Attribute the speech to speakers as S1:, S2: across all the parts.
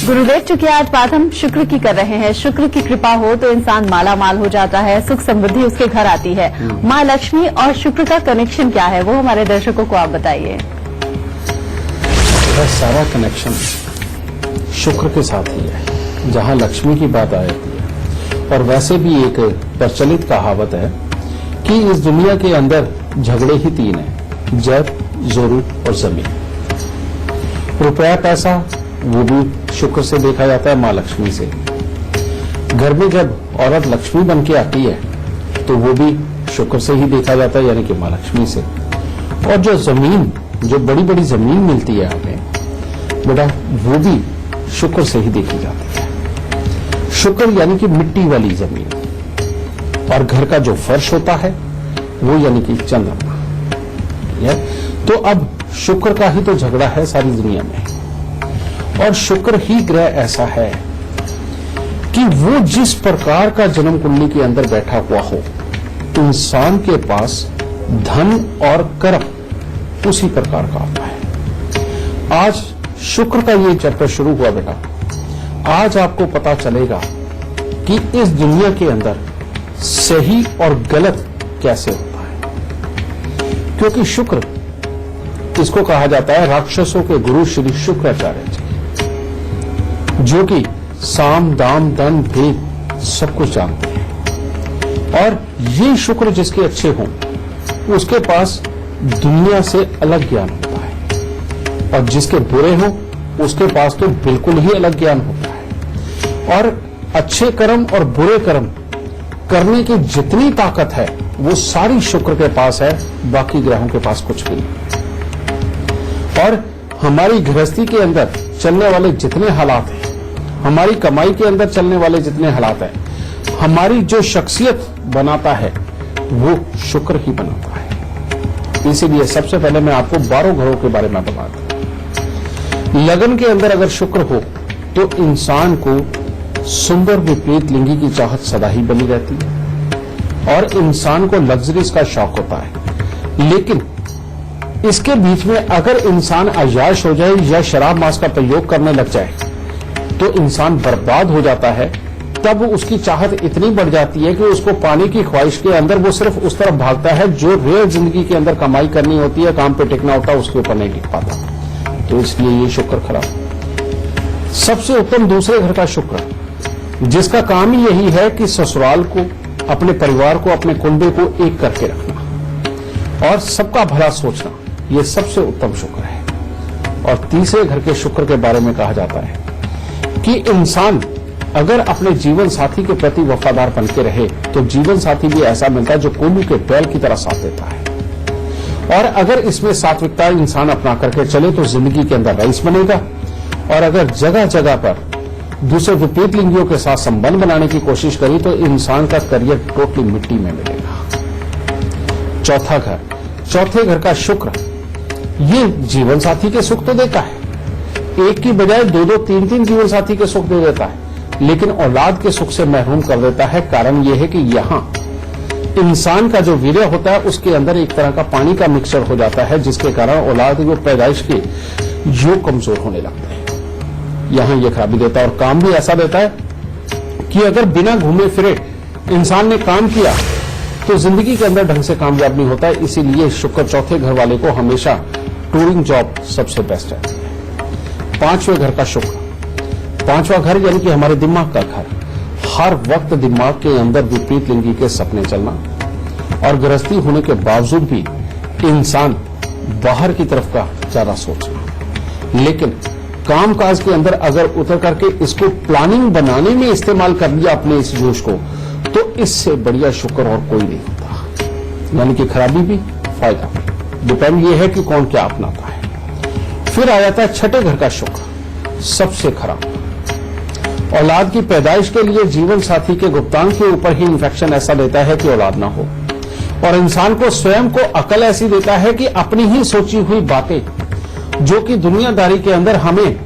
S1: गुरुदेव, चूंकि आज बात हम शुक्र की कर रहे हैं, शुक्र की कृपा हो तो इंसान माला माल हो जाता है, सुख समृद्धि उसके घर आती है। माँ लक्ष्मी और शुक्र का कनेक्शन क्या है, वो हमारे दर्शकों को आप बताइए।
S2: सारा कनेक्शन शुक्र के साथ ही है, जहां लक्ष्मी की बात आती है। और वैसे भी एक प्रचलित कहावत है कि इस दुनिया के अंदर झगड़े ही तीन हैं, जब, जरूर और जमीन। रुपया पैसा वो भी शुक्र से देखा जाता है, माँ लक्ष्मी से। घर में जब औरत लक्ष्मी बन के आती है तो वो भी शुक्र से ही देखा जाता है, यानी कि माँ लक्ष्मी से। और जो जमीन, जो बड़ी बड़ी जमीन मिलती है हमें बेटा, वो भी शुक्र से ही देखी जाती है। शुक्र यानी कि मिट्टी वाली जमीन, और घर का जो फर्श होता है वो यानी कि चंद्रमा। तो अब शुक्र का ही तो झगड़ा है सारी दुनिया में। और शुक्र ही ग्रह ऐसा है कि वो जिस प्रकार का जन्म कुंडली के अंदर बैठा हुआ हो, इंसान के पास धन और कर्म उसी प्रकार का आता है। आज शुक्र का ये चैप्टर शुरू हुआ बेटा। आज आपको पता चलेगा कि इस दुनिया के अंदर सही और गलत कैसे होता है, क्योंकि शुक्र, इसको कहा जाता है राक्षसों के गुरु श्री शुक्राचार्य जी, जो कि साम दाम दंड भेद सब कुछ जानते हैं। और ये शुक्र जिसके अच्छे हों उसके पास दुनिया से अलग ज्ञान होता है, और जिसके बुरे हों उसके पास तो बिल्कुल ही अलग ज्ञान होता है। और अच्छे कर्म और बुरे कर्म करने की जितनी ताकत है वो सारी शुक्र के पास है, बाकी ग्रहों के पास कुछ भी नहीं। और हमारी गृहस्थी के अंदर चलने वाले जितने हालात हैं, हमारी कमाई के अंदर चलने वाले जितने हालात हैं, हमारी जो शख्सियत बनाता है वो शुक्र ही बनाता है। इसीलिए सबसे पहले मैं आपको 12 घरों के बारे में बताता हूं। लगन के अंदर अगर शुक्र हो तो इंसान को सुंदर विपरीत लिंगी की चाहत सदा ही बनी रहती है, और इंसान को लग्जरीज का शौक होता है। लेकिन इसके बीच में अगर इंसान अय्याश हो जाए या शराब मांस का प्रयोग करने लग जाए तो इंसान बर्बाद हो जाता है। तब उसकी चाहत इतनी बढ़ जाती है कि उसको पाने की ख्वाहिश के अंदर वो सिर्फ उस तरफ भागता है जो रियल जिंदगी के अंदर कमाई करनी होती है, काम पे टिकना होता है, उसके ऊपर नहीं टिक पाता। तो इसलिए ये शुक्र खराब। सबसे उत्तम दूसरे घर का शुक्र, जिसका काम ही यही है कि ससुराल को, अपने परिवार को, अपने कुंबे को एक करके रखना और सबका भला सोचना, ये सबसे उत्तम शुक्र है। और तीसरे घर के शुक्र के बारे में कहा जाता है कि इंसान अगर अपने जीवन साथी के प्रति वफादार बन के रहे तो जीवन साथी भी ऐसा मिलता है जो कोल्हू के बैल की तरह साथ देता है। और अगर इसमें सात्विकता इंसान अपना करके चले तो जिंदगी के अंदर रईस बनेगा। और अगर जगह जगह पर दूसरे विपरीत लिंगियों के साथ संबंध बनाने की कोशिश करी तो इंसान का करियर टोटली मिट्टी में मिलेगा। चौथा घर, चौथे घर का शुक्र, ये जीवन साथी के सुख तो देता है, एक की बजाय 2-2, 3-3 जीवन साथी के सुख दे देता है, लेकिन औलाद के सुख से महरूम कर देता है। कारण यह है कि यहां इंसान का जो वीर्य होता है उसके अंदर एक तरह का पानी का मिक्सचर हो जाता है, जिसके कारण औलाद वो पैदाइश के योग कमजोर होने लगते हैं। यहां यह खराबी देता है। और काम भी ऐसा देता है कि अगर बिना घूमे फिरे इंसान ने काम किया तो जिंदगी के अंदर ढंग से कामयाब नहीं होता है। इसीलिए शुक्र चौथे घर वाले को हमेशा टूरिंग जॉब सबसे बेस्ट है। पांचवें घर का शुक्र, पांचवा घर यानी कि हमारे दिमाग का घर, हर वक्त दिमाग के अंदर विपरीत लिंगी के सपने चलना, और गृहस्थी होने के बावजूद भी इंसान बाहर की तरफ का ज्यादा सोचना। लेकिन कामकाज के अंदर अगर उतर करके इसको प्लानिंग बनाने में इस्तेमाल कर लिया अपने इस जोश को, तो इससे बढ़िया शुक्र और कोई नहीं होता। यानी कि खराबी भी फायदा भी, डिपेंड ये है कि कौन क्या अपनाता है। फिर आ जाता है छठे घर का शुक्र, सबसे खराब। औलाद की पैदाइश के लिए जीवन साथी के गुप्तांग के ऊपर ही इंफेक्शन ऐसा देता है कि औलाद ना हो, और इंसान को स्वयं को अकल ऐसी देता है कि अपनी ही सोची हुई बातें जो कि दुनियादारी के अंदर हमें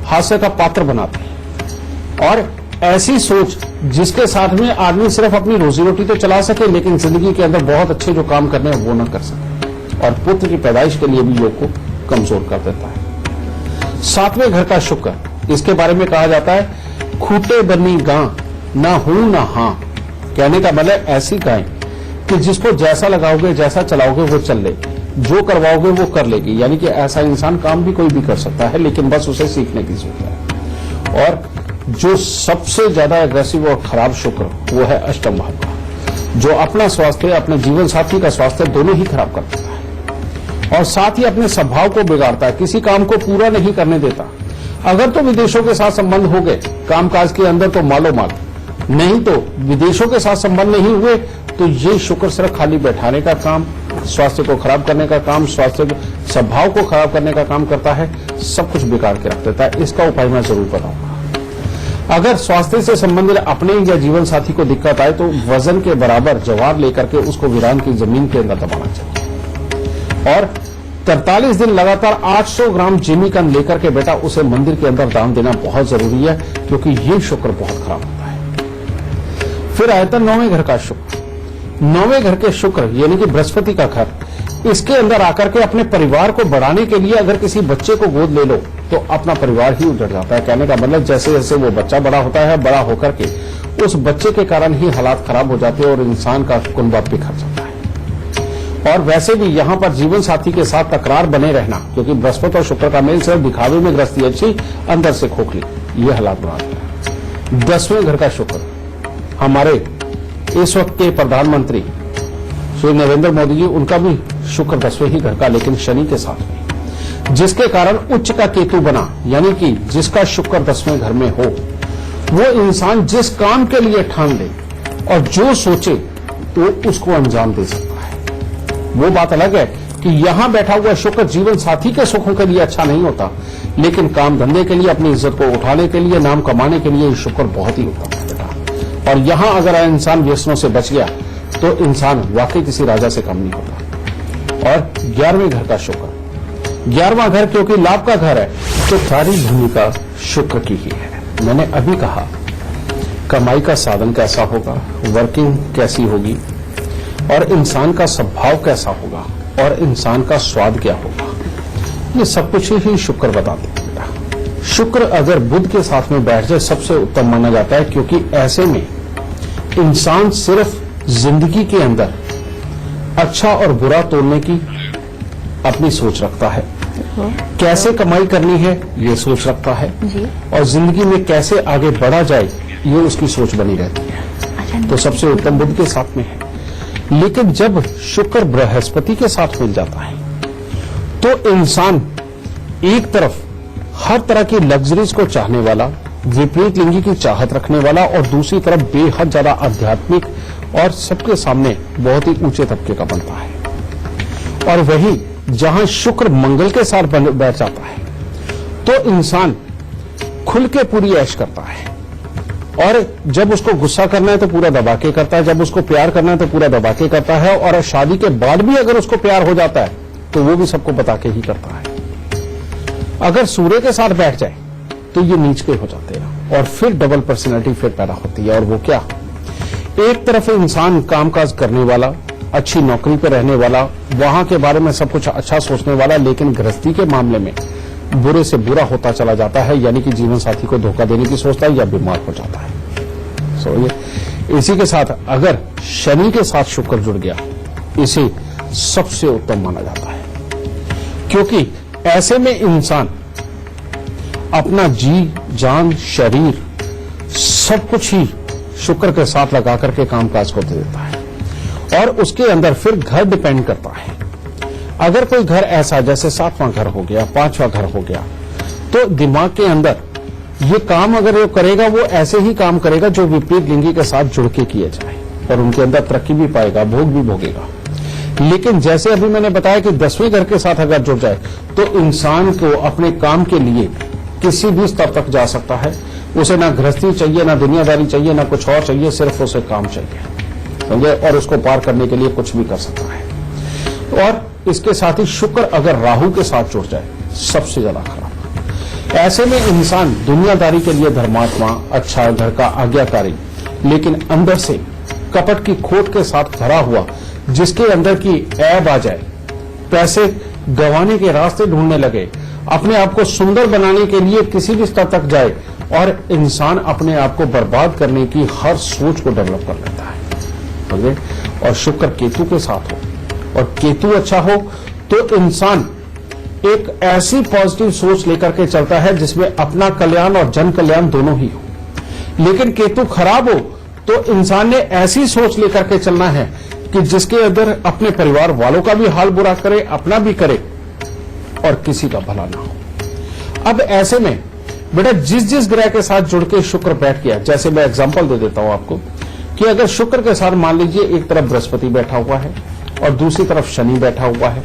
S2: हास्य का पात्र बनाती है, और ऐसी सोच जिसके साथ में आदमी सिर्फ अपनी रोजी रोटी तो चला सके लेकिन जिंदगी के अंदर बहुत अच्छे जो काम करने हैं वो न कर सके, और पुत्र की पैदाइश के लिए भी योग को कमजोर कर देता है। सातवें घर का शुक्र इसके बारे में कहा जाता है खूटे बनी गां, ना हूं ना हां। कहने का मतलब ऐसी गाय कि जिसको जैसा लगाओगे, जैसा चलाओगे वो चल लेगी, जो करवाओगे वो कर लेगी। यानी कि ऐसा इंसान काम भी कोई भी कर सकता है, लेकिन बस उसे सीखने की जरूरत है। और जो सबसे ज्यादा एग्रेसिव और खराब शुक्र वो है अष्टम भाव का, जो अपना स्वास्थ्य, अपने जीवन साथी का स्वास्थ्य दोनों ही खराब कर देता है और साथ ही अपने स्वभाव को बिगाड़ता है, किसी काम को पूरा नहीं करने देता। अगर तो विदेशों के साथ संबंध हो गए कामकाज के अंदर तो मालो माल, नहीं तो विदेशों के साथ संबंध नहीं हुए तो ये शुक्र सिर्फ खाली बैठाने का काम, स्वास्थ्य को खराब करने का काम, स्वास्थ्य स्वभाव को खराब करने का काम करता है, सब कुछ बिगाड़ के रख देता है। इसका उपाय मैं जरूर बताऊंगा। अगर स्वास्थ्य से संबंधित अपने या जीवन साथी को दिक्कत आए तो वजन के बराबर जवाब लेकर के उसको वीरान की जमीन के अंदर दबाना चाहिए और 43 दिन लगातार 800 ग्राम जिमीकंद लेकर के बेटा उसे मंदिर के अंदर दान देना बहुत जरूरी है, क्योंकि ये शुक्र बहुत खराब होता है। फिर आता 9वें घर का शुक्र। 9वें घर के शुक्र यानी कि बृहस्पति का घर, इसके अंदर आकर के अपने परिवार को बढ़ाने के लिए अगर किसी बच्चे को गोद ले लो तो अपना परिवार ही उजड़ जाता है। कहने का मतलब जैसे जैसे वो बच्चा बड़ा होता है, बड़ा होकर के उस बच्चे के कारण ही हालात खराब हो जाते हैं और इंसान का कुनबा बिखर जाता है। और वैसे भी यहां पर जीवन साथी के साथ तकरार बने रहना, क्योंकि बृहस्पति और शुक्र का मेल सिर्फ दिखावे में ग्रस्ती अच्छी, अंदर से खोखली, ये हालात बनाता है। 10वें घर का शुक्र, हमारे इस वक्त के प्रधानमंत्री श्री नरेंद्र मोदी जी, उनका भी शुक्र 10वें ही घर का, लेकिन शनि के साथ में, जिसके कारण उच्च का केतु बना। यानी कि जिसका शुक्र 10वें घर में हो वो इंसान जिस काम के लिए ठान ले और जो सोचे वो उसको अंजाम दे सकता है। वो बात अलग है कि यहां बैठा हुआ शुक्र जीवन साथी के सुखों के लिए अच्छा नहीं होता, लेकिन काम धंधे के लिए, अपनी इज्जत को उठाने के लिए, नाम कमाने के लिए शुक्र बहुत ही उत्तम है बेटा। और यहां अगर इंसान व्यसनों से बच गया तो इंसान वाकई किसी राजा से कम नहीं होता। और 11वें घर का शुक्र, 11वां घर क्योंकि लाभ का घर है तो सारी भूमिका शुक्र की ही है। मैंने अभी कहा कमाई का साधन कैसा होगा, वर्किंग कैसी होगी और इंसान का स्वभाव कैसा होगा और इंसान का स्वाद क्या होगा, ये सब कुछ ही शुक्र बताते हैं बेटा। शुक्र अगर बुध के साथ में बैठ जाए सबसे उत्तम माना जाता है, क्योंकि ऐसे में इंसान सिर्फ जिंदगी के अंदर अच्छा और बुरा तोड़ने की अपनी सोच रखता है, कैसे कमाई करनी है ये सोच रखता है
S1: जी।
S2: और जिंदगी में कैसे आगे बढ़ा जाए ये उसकी सोच बनी रहती है। तो सबसे उत्तम बुध के साथ में है। लेकिन जब शुक्र बृहस्पति के साथ मिल जाता है तो इंसान एक तरफ हर तरह की लग्जरीज को चाहने वाला, विपरीत लिंगी की चाहत रखने वाला और दूसरी तरफ बेहद ज्यादा आध्यात्मिक और सबके सामने बहुत ही ऊंचे तबके का बनता है। और वही जहां शुक्र मंगल के साथ बैठ जाता है तो इंसान खुल के पूरी ऐश करता है और जब उसको गुस्सा करना है तो पूरा दबा के करता है, जब उसको प्यार करना है तो पूरा दबा के करता है और शादी के बाद भी अगर उसको प्यार हो जाता है तो वो भी सबको बता के ही करता है। अगर सूर्य के साथ बैठ जाए तो ये नीच के हो जाते हैं और फिर डबल पर्सनैलिटी फिर पैदा होती है। और वो क्या, एक तरफ इंसान कामकाज करने वाला, अच्छी नौकरी पर रहने वाला, वहां के बारे में सब कुछ अच्छा सोचने वाला, लेकिन गृहस्थी के मामले में बुरे से बुरा होता चला जाता है, यानी कि जीवन साथी को धोखा देने की सोचता है या बीमार हो जाता है। ये इसी के साथ अगर शनि के साथ शुक्र जुड़ गया इसे सबसे उत्तम माना जाता है, क्योंकि ऐसे में इंसान अपना जी जान शरीर सब कुछ ही शुक्र के साथ लगा करके कामकाज को दे देता है। और उसके अंदर फिर घर डिपेंड करता है। अगर कोई घर ऐसा जैसे 7वां घर हो गया, 5वां घर हो गया, तो दिमाग के अंदर ये काम अगर वो करेगा वो ऐसे ही काम करेगा जो विपरीत लिंगी के साथ जुड़ के किए जाए और उनके अंदर तरक्की भी पाएगा, भोग भी भोगेगा। लेकिन जैसे अभी मैंने बताया कि 10वें घर के साथ अगर जुड़ जाए तो इंसान को अपने काम के लिए किसी भी स्तर तक जा सकता है। उसे ना गृहस्थी चाहिए, ना दुनियादारी चाहिए, ना कुछ और चाहिए, सिर्फ उसे काम चाहिए, समझे, और उसको पार करने के लिए कुछ भी कर सकता है। और इसके साथ ही शुक्र अगर राहु के साथ जुड़ जाए सबसे ज्यादा खराब। ऐसे में इंसान दुनियादारी के लिए धर्मात्मा, अच्छा, घर का आज्ञाकारी, लेकिन अंदर से कपट की खोट के साथ भरा हुआ, जिसके अंदर की ऐब आ जाए, पैसे गंवाने के रास्ते ढूंढने लगे, अपने आप को सुंदर बनाने के लिए किसी भी स्तर तक जाए और इंसान अपने आप को बर्बाद करने की हर सोच को डेवलप कर लेता है। समझे? और शुक्र केतु के साथ हो और केतु अच्छा हो तो इंसान एक ऐसी पॉजिटिव सोच लेकर के चलता है जिसमें अपना कल्याण और जन कल्याण दोनों ही हो। लेकिन केतु खराब हो तो इंसान ने ऐसी सोच लेकर के चलना है कि जिसके अंदर अपने परिवार वालों का भी हाल बुरा करे, अपना भी करे और किसी का भला ना हो। अब ऐसे में बेटा जिस जिस ग्रह के साथ जुड़ के शुक्र बैठ गया, जैसे मैं एग्जांपल दे देता हूं आपको कि अगर शुक्र के साथ मान लीजिए एक तरफ बृहस्पति बैठा हुआ है और दूसरी तरफ शनि बैठा हुआ है,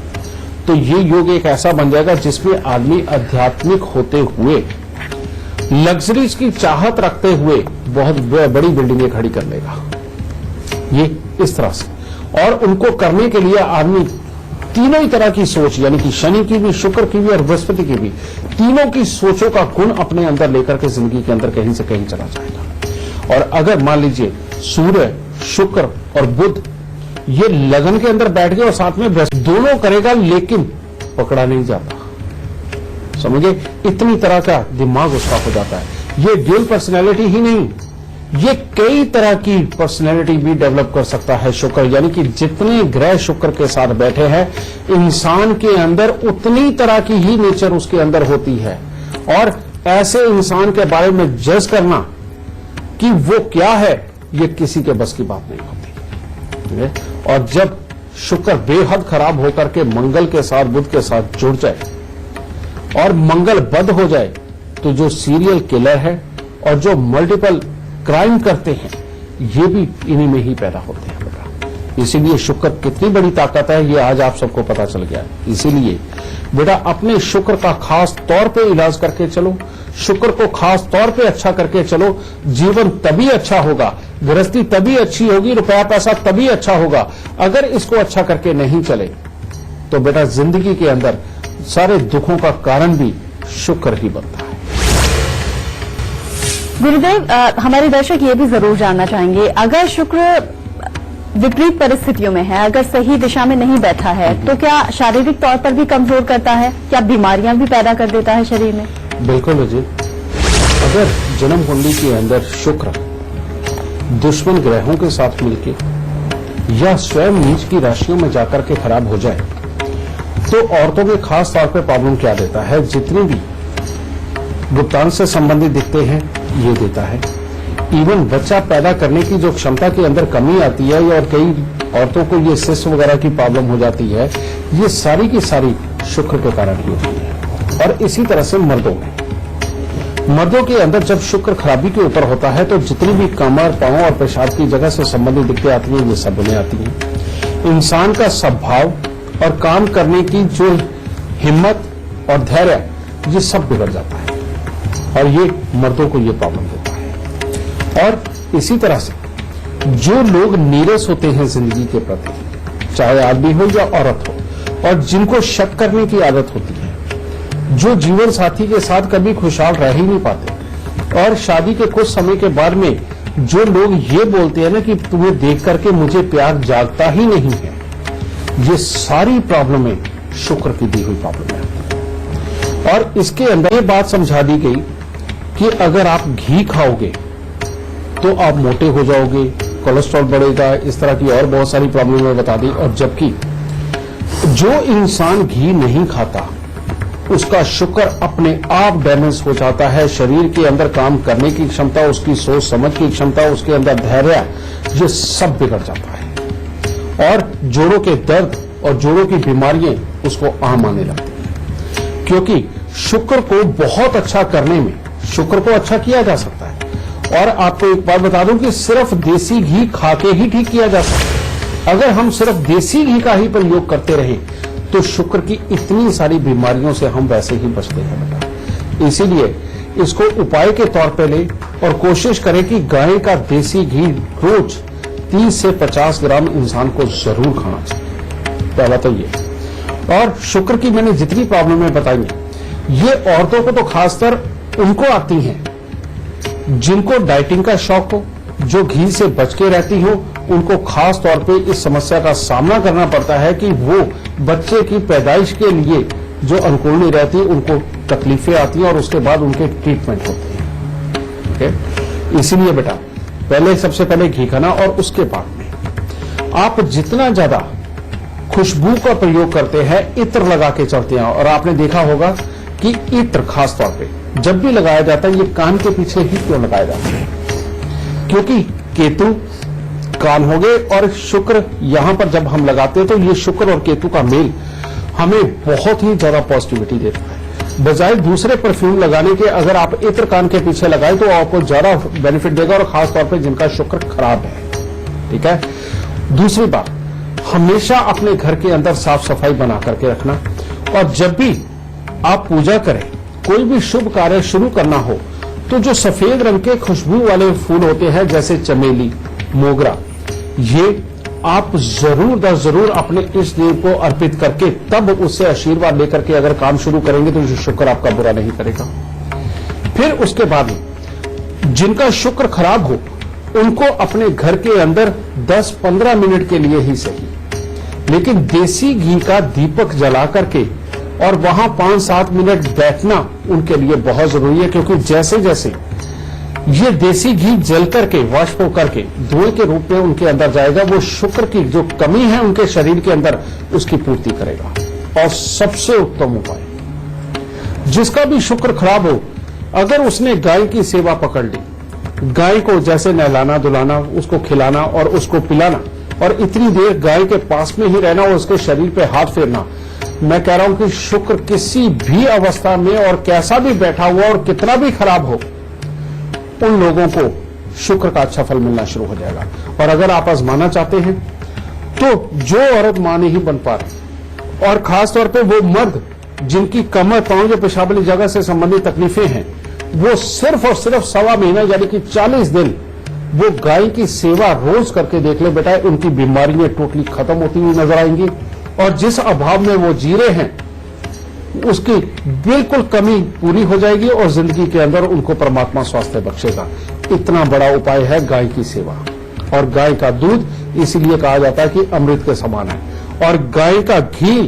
S2: तो ये योग एक ऐसा बन जाएगा जिसमें आदमी आध्यात्मिक होते हुए लग्जरीज की चाहत रखते हुए बहुत बड़ी बिल्डिंगें खड़ी कर लेगा। ये इस तरह से, और उनको करने के लिए आदमी तीनों ही तरह की सोच, यानी कि शनि की भी, शुक्र की भी और बृहस्पति की भी, तीनों की सोचों का गुण अपने अंदर लेकर के जिंदगी के अंदर कहीं से कहीं चला जाएगा। और अगर मान लीजिए सूर्य, शुक्र और बुध ये लगन के अंदर बैठ गए और साथ में बृहस्पति, दोनों करेगा लेकिन पकड़ा नहीं जाता। समझे? इतनी तरह का दिमाग उसका हो जाता है। ये ड्यूल पर्सनैलिटी ही नहीं, ये कई तरह की पर्सनैलिटी भी डेवलप कर सकता है शुक्र। यानी कि जितने ग्रह शुक्र के साथ बैठे हैं, इंसान के अंदर उतनी तरह की ही नेचर उसके अंदर होती है। और ऐसे इंसान के बारे में जज करना कि वो क्या है, ये किसी के बस की बात नहीं होती। और जब शुक्र बेहद खराब होकर के मंगल के साथ, बुध के साथ जुड़ जाए और मंगल बद हो जाए, तो जो सीरियल किलर है और जो मल्टीपल क्राइम करते हैं, ये भी इन्हीं में ही पैदा होते हैं बेटा। इसीलिए शुक्र कितनी बड़ी ताकत है, ये आज आप सबको पता चल गया। इसीलिए बेटा अपने शुक्र का खास तौर पे इलाज करके चलो, शुक्र को खास तौर पे अच्छा करके चलो। जीवन तभी अच्छा होगा, गृहस्थी तभी अच्छी होगी, रुपया पैसा तभी अच्छा होगा। अगर इसको अच्छा करके नहीं चले तो बेटा जिंदगी के अंदर सारे दुखों का कारण भी शुक्र ही बनता है।
S1: गुरुदेव, हमारे दर्शक ये भी जरूर जानना चाहेंगे, अगर शुक्र विपरीत परिस्थितियों में है, अगर सही दिशा में नहीं बैठा है, तो क्या शारीरिक तौर पर भी कमजोर करता है? क्या बीमारियां भी पैदा कर देता है शरीर में?
S2: बिल्कुल जी। अगर जन्म कुंडली के अंदर शुक्र दुश्मन ग्रहों के साथ मिलके या स्वयं नीच की राशियों में जाकर के खराब हो जाए, तो औरतों में खास तौर पे प्रॉब्लम क्या देता है? जितनी भी गुप्तांश से संबंधित दिखते हैं ये देता है। इवन बच्चा पैदा करने की जो क्षमता के अंदर कमी आती है, और कई औरतों को ये सिस्ट वगैरह की प्रॉब्लम हो जाती है, ये सारी की सारी शुक्र के कारण ही होती है। और इसी तरह से मर्दों के अंदर जब शुक्र खराबी के ऊपर होता है, तो जितनी भी कमर, पांव और पेशाब की जगह से संबंधित दिक्कतें आती हैं, ये सब में आती हैं। इंसान का स्वभाव और काम करने की जो हिम्मत और धैर्य, ये सब बिगड़ जाता है और ये मर्दों को ये प्रॉब्लम देता है। और इसी तरह से जो लोग नीरस होते हैं जिंदगी के प्रति, चाहे आदमी हो या औरत हो, और जिनको शक करने की आदत होती है, जो जीवन साथी के साथ कभी खुशहाल रह ही नहीं पाते, और शादी के कुछ समय के बाद में जो लोग ये बोलते हैं ना कि तुम्हें देख करके मुझे प्यार जागता ही नहीं है, ये सारी प्रॉब्लमें शुक्र की दी हुई प्रॉब्लम है। और इसके अंदर ये बात समझा दी गई कि अगर आप घी खाओगे तो आप मोटे हो जाओगे, कोलेस्ट्रॉल बढ़ेगा, इस तरह की और बहुत सारी प्रॉब्लमें बता दी। और जबकि जो इंसान घी नहीं खाता, उसका शुक्र अपने आप डैमेज हो जाता है। शरीर के अंदर काम करने की क्षमता, उसकी सोच समझ की क्षमता, उसके अंदर धैर्य, ये सब बिगड़ जाता है। और जोड़ों के दर्द और जोड़ों की बीमारियां उसको आम आने लगती हैं, क्योंकि शुक्र को बहुत अच्छा करने में शुक्र को अच्छा किया जा सकता है। और आपको एक बात बता दूं कि सिर्फ देसी घी खा के ही ठीक किया जा सकता है। अगर हम सिर्फ देसी घी का ही प्रयोग करते रहे तो शुक्र की इतनी सारी बीमारियों से हम वैसे ही बचते हैं बेटा। इसीलिए इसको उपाय के तौर पे ले और कोशिश करें कि गाय का देसी घी रोज 30 से 50 ग्राम इंसान को जरूर खाना चाहिए। पहला तो ये। और शुक्र की मैंने जितनी प्रॉब्लमें बताई हैं, ये औरतों को तो खासकर उनको आती हैं जिनको डाइटिंग का शौक हो, जो घी से बच के रहती हो, उनको खास तौर पे इस समस्या का सामना करना पड़ता है कि वो बच्चे की पैदाइश के लिए जो अनुकूल नहीं रहती, उनको तकलीफें आती हैं और उसके बाद उनके ट्रीटमेंट होते हैं। ओके, इसीलिए बेटा पहले सबसे पहले घी खाना और उसके बाद में आप जितना ज्यादा खुशबू का प्रयोग करते हैं, इत्र लगा के चलते हैं। और आपने देखा होगा कि इत्र खास तौर पे जब भी लगाया जाता है, ये कान के पीछे ही क्यों लगाया जाता है? क्योंकि केतु कान हो गए और शुक्र यहां पर जब हम लगाते हैं तो ये शुक्र और केतु का मेल हमें बहुत ही ज्यादा पॉजिटिविटी देता है। बजाय दूसरे परफ्यूम लगाने के अगर आप इत्र कान के पीछे लगाए तो आपको ज्यादा बेनिफिट देगा, और खास तौर पे जिनका शुक्र खराब है। ठीक है। दूसरी बात, हमेशा अपने घर के अंदर साफ सफाई बना करके रखना, और जब भी आप पूजा करें, कोई भी शुभ कार्य शुरू करना हो, तो जो सफेद रंग के खुशबू वाले फूल होते हैं जैसे चमेली, मोगरा, ये आप जरूर द जरूर अपने इष्ट देव को अर्पित करके तब उससे आशीर्वाद लेकर के अगर काम शुरू करेंगे तो शुक्र आपका बुरा नहीं करेगा। फिर उसके बाद जिनका शुक्र खराब हो उनको अपने घर के अंदर 10-15 मिनट के लिए ही सही, लेकिन देसी घी का दीपक जला करके और वहां 5-7 मिनट बैठना उनके लिए बहुत जरूरी है, क्योंकि जैसे जैसे ये देसी घी जल करके वाष्प होकर के धुएं के रूप में उनके अंदर जाएगा, वो शुक्र की जो कमी है उनके शरीर के अंदर उसकी पूर्ति करेगा। और सबसे उत्तम उपाय, जिसका भी शुक्र खराब हो, अगर उसने गाय की सेवा पकड़ ली, गाय को जैसे नहलाना धुलाना, उसको खिलाना और उसको पिलाना, और इतनी देर गाय के पास में ही रहना और उसके शरीर पे हाथ फेरना, मैं कह रहा हूं कि शुक्र किसी भी अवस्था में और कैसा भी बैठा हुआ और कितना भी खराब हो, उन लोगों को शुक्र का अच्छा फल मिलना शुरू हो जाएगा। और अगर आप आजमाना चाहते हैं तो जो औरत मां नहीं बन पा रही, और खास तौर पे वो मर्द जिनकी कमर, पांव या पेशाब वाली जगह से संबंधित तकलीफें हैं, वो सिर्फ और सिर्फ 1.25 महीना यानी कि 40 दिन वो गाय की सेवा रोज करके देख ले बेटा, उनकी बीमारियां टोटली खत्म होती हुई नजर आएंगी, और जिस अभाव में वो जी रहे हैं उसकी बिल्कुल कमी पूरी हो जाएगी, और जिंदगी के अंदर उनको परमात्मा स्वास्थ्य बख्शेगा। इतना बड़ा उपाय है गाय की सेवा। और गाय का दूध इसीलिए कहा जाता है कि अमृत के समान है, और गाय का घी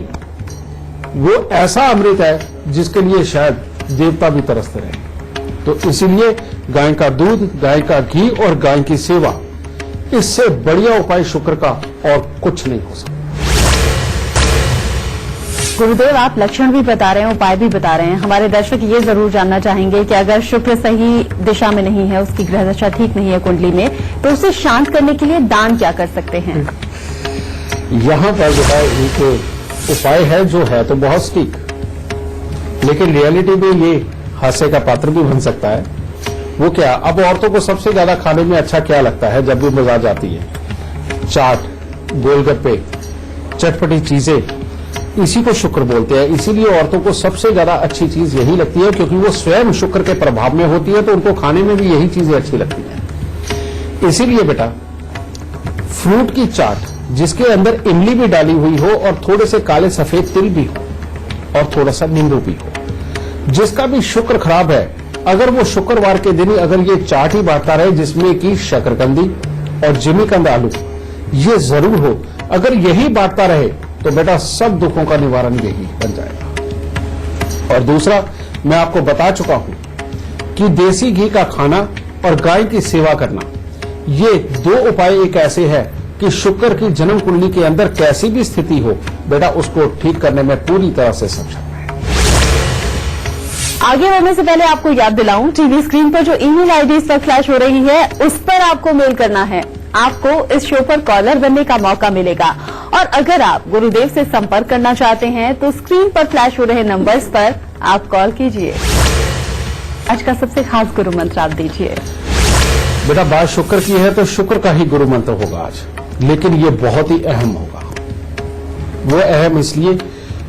S2: वो ऐसा अमृत है जिसके लिए शायद देवता भी तरसते रहे। तो इसीलिए गाय का दूध, गाय का घी और गाय की सेवा, इससे बढ़िया उपाय शुक्र का और कुछ नहीं हो सकता।
S1: गुरुदेव, आप लक्षण भी बता रहे हैं, उपाय भी बता रहे हैं। हमारे दर्शक ये जरूर जानना चाहेंगे कि अगर शुक्र सही दिशा में नहीं है, उसकी ग्रह दशा ठीक नहीं है कुंडली में, तो उसे शांत करने के लिए दान क्या कर सकते हैं?
S2: यहां पर बेटा एक उपाय है जो है तो बहुत सटीक, लेकिन रियलिटी में ये हास्य का पात्र भी बन सकता है। वो क्या, अब औरतों को सबसे ज्यादा खाने में अच्छा क्या लगता है जब भी मिजाज आती है? चाट, गोलगप्पे, चटपटी चीजें, इसी को शुक्र बोलते हैं। इसीलिए औरतों को सबसे ज्यादा अच्छी चीज यही लगती है, क्योंकि वो स्वयं शुक्र के प्रभाव में होती है, तो उनको खाने में भी यही चीजें अच्छी लगती हैं। इसीलिए बेटा फ्रूट की चाट जिसके अंदर इमली भी डाली हुई हो और थोड़े से काले सफेद तिल भी हो और थोड़ा सा नींबू भी हो, जिसका भी शुक्र खराब है, अगर वो शुक्रवार के दिन अगर ये चाट ही बांटता रहे जिसमें कि शकरकंदी और जिमीकंद आलू ये जरूर हो, अगर यही बांटता रहे तो बेटा सब दुखों का निवारण यही बन जाएगा। और दूसरा, मैं आपको बता चुका हूं कि देसी घी का खाना और गाय की सेवा करना, ये 2 उपाय एक ऐसे हैं कि शुक्र की जन्म कुंडली के अंदर कैसी भी स्थिति हो, बेटा उसको ठीक करने में पूरी तरह से सक्षम है।
S1: आगे बढ़ने से पहले आपको याद दिलाऊं, टीवी स्क्रीन पर जो ईमेल आईडी इस वक्त फ्लैश हो रही है, उस पर आपको मेल करना है। आपको इस शो पर कॉलर बनने का मौका मिलेगा, और अगर आप गुरुदेव से संपर्क करना चाहते हैं तो स्क्रीन पर फ्लैश हो रहे नंबर्स पर आप कॉल कीजिए। आज का सबसे खास गुरु मंत्र आप दीजिए।
S2: बेटा बात शुक्र की है तो शुक्र का ही गुरु मंत्र होगा आज, लेकिन ये बहुत ही अहम होगा। वो अहम इसलिए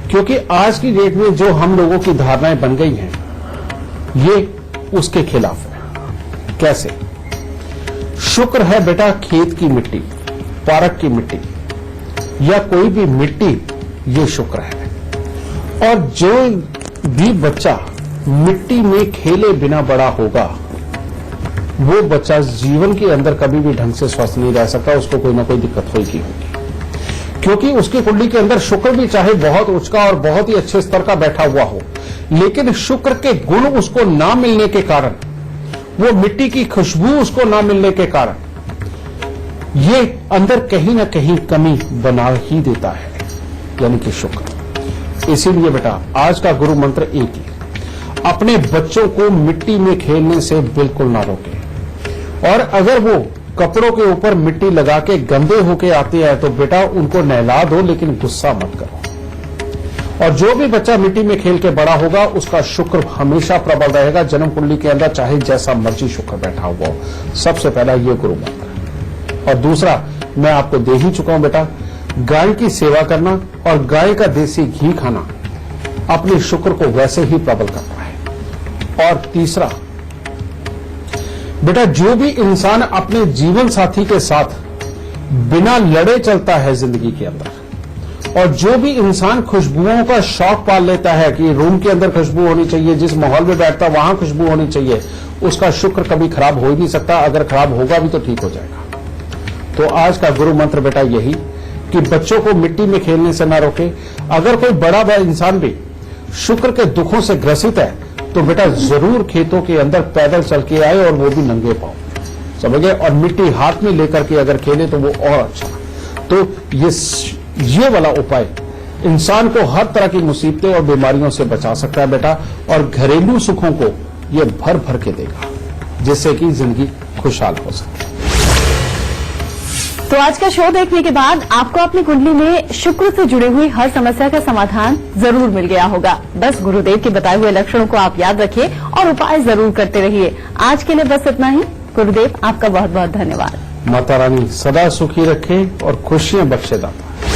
S2: क्योंकि आज की डेट में जो हम लोगों की धारणाएं बन गई हैं, ये उसके खिलाफ है। कैसे? शुक्र है बेटा खेत की मिट्टी, पारक की मिट्टी या कोई भी मिट्टी, ये शुक्र है। और जो भी बच्चा मिट्टी में खेले बिना बड़ा होगा, वो बच्चा जीवन के अंदर कभी भी ढंग से स्वस्थ नहीं रह सकता, उसको कोई ना कोई दिक्कत होगी। क्योंकि उसकी कुंडली के अंदर शुक्र भी चाहे बहुत उच्च का और बहुत ही अच्छे स्तर का बैठा हुआ हो, लेकिन शुक्र के गुण उसको ना मिलने के कारण, वो मिट्टी की खुशबू उसको ना मिलने के कारण ये अंदर कहीं ना कहीं कमी बना ही देता है, यानी कि शुक्र। इसीलिए बेटा आज का गुरु मंत्र एक ही, अपने बच्चों को मिट्टी में खेलने से बिल्कुल ना रोके, और अगर वो कपड़ों के ऊपर मिट्टी लगा के गंदे होके आते हैं तो बेटा उनको नहला दो, लेकिन गुस्सा मत करो। और जो भी बच्चा मिट्टी में खेल के बड़ा होगा उसका शुक्र हमेशा प्रबल रहेगा जन्म कुंडली के अंदर, चाहे जैसा मर्जी शुक्र बैठा हुआ हो। सबसे पहला ये गुरु मंत्र। और दूसरा मैं आपको दे ही चुका हूं बेटा, गाय की सेवा करना और गाय का देसी घी खाना अपने शुक्र को वैसे ही प्रबल करता है। और तीसरा बेटा, जो भी इंसान अपने जीवन साथी के साथ बिना लड़े चलता है जिंदगी के अंदर, और जो भी इंसान खुशबुओं का शौक पाल लेता है कि रूम के अंदर खुशबू होनी चाहिए, जिस माहौल में बैठता वहां खुशबू होनी चाहिए, उसका शुक्र कभी खराब हो ही नहीं सकता। अगर खराब होगा भी तो ठीक हो जाएगा। तो आज का गुरु मंत्र बेटा यही कि बच्चों को मिट्टी में खेलने से ना रोके। अगर कोई बड़ा इंसान भी शुक्र के दुखों से ग्रसित है तो बेटा जरूर खेतों के अंदर पैदल चल के आए, और वो भी नंगे पांव, समझ गए, और मिट्टी हाथ में लेकर के अगर खेले तो वो और अच्छा। तो ये वाला उपाय इंसान को हर तरह की मुसीबतें और बीमारियों से बचा सकता है बेटा, और घरेलू सुखों को ये भर भर के देगा, जिससे कि जिंदगी खुशहाल हो सके।
S1: तो आज का शो देखने के बाद आपको अपनी कुंडली में शुक्र से जुड़ी हुई हर समस्या का समाधान जरूर मिल गया होगा। बस गुरुदेव के बताए हुए लक्षणों को आप याद रखिए और उपाय जरूर करते रहिए। आज के लिए बस इतना ही। गुरुदेव आपका बहुत बहुत धन्यवाद।
S2: माता रानी सदा सुखी रखे और खुशियां बख्शे दाता।